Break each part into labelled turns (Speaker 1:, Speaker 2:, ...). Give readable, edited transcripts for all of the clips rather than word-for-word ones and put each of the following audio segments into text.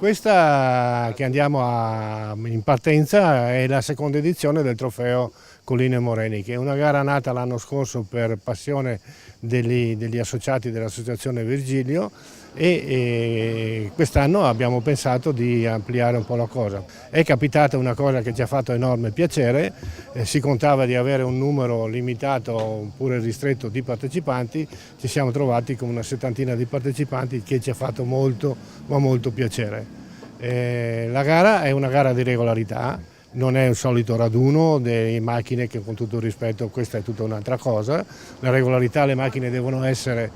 Speaker 1: Questa che andiamo in partenza è la seconda edizione del trofeo Colline Moreni, che è una gara nata l'anno scorso per passione degli associati dell'associazione Virgilio e quest'anno abbiamo pensato di ampliare un po' la cosa. È capitata una cosa che ci ha fatto enorme piacere, si contava di avere un numero limitato oppure ristretto di partecipanti, ci siamo trovati con una settantina di partecipanti che ci ha fatto molto ma molto piacere. La gara è una gara di regolarità, non è un solito raduno di macchine che, con tutto il rispetto, questa è tutta un'altra cosa. La regolarità, le macchine devono essere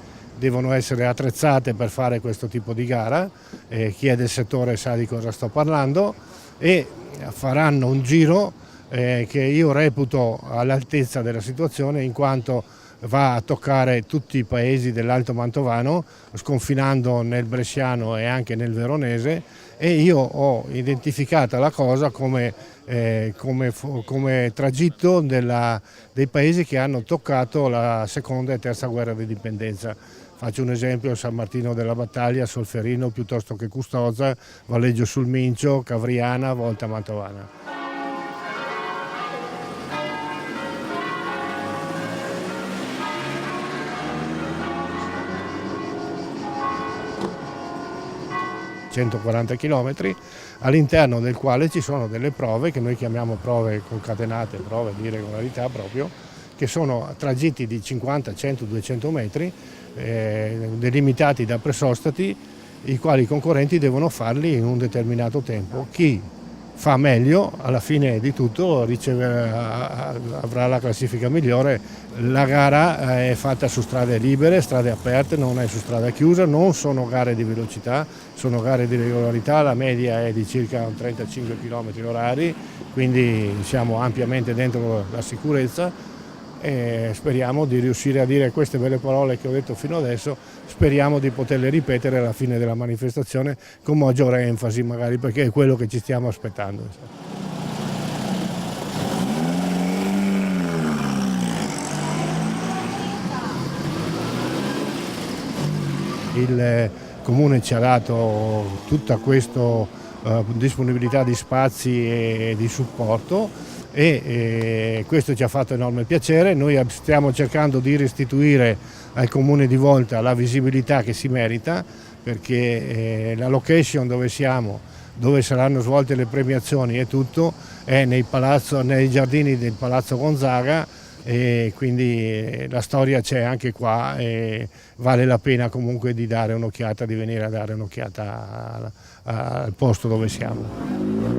Speaker 1: attrezzate per fare questo tipo di gara, chi è del settore sa di cosa sto parlando, e faranno un giro che io reputo all'altezza della situazione, in quanto va a toccare tutti i paesi dell'Alto Mantovano, sconfinando nel bresciano e anche nel veronese, e io ho identificato la cosa come tragitto dei paesi che hanno toccato la seconda e terza guerra di indipendenza. Faccio un esempio: San Martino della Battaglia, Solferino, piuttosto che Custoza, Valleggio sul Mincio, Cavriana, Volta Mantovana. ...140 km, all'interno del quale ci sono delle prove che noi chiamiamo prove concatenate, prove di regolarità proprio, che sono tragitti di 50, 100, 200 metri, delimitati da pressostati, i quali i concorrenti devono farli in un determinato tempo. Chi fa meglio, alla fine di tutto, avrà la classifica migliore. La gara è fatta su strade libere, strade aperte, non è su strada chiusa, non sono gare di velocità, sono gare di regolarità, la media è di circa 35 km/h, quindi siamo ampiamente dentro la sicurezza. E speriamo di riuscire a dire queste belle parole che ho detto fino adesso, speriamo di poterle ripetere alla fine della manifestazione con maggiore enfasi, magari, perché è quello che ci stiamo aspettando. Il Comune ci ha dato tutta questa disponibilità di spazi e di supporto, e questo ci ha fatto enorme piacere. Noi stiamo cercando di restituire al Comune di Volta la visibilità che si merita, perché la location dove siamo, dove saranno svolte le premiazioni e tutto, è nei giardini del Palazzo Gonzaga, e quindi la storia c'è anche qua e vale la pena comunque di dare un'occhiata, di venire a dare un'occhiata al posto dove siamo.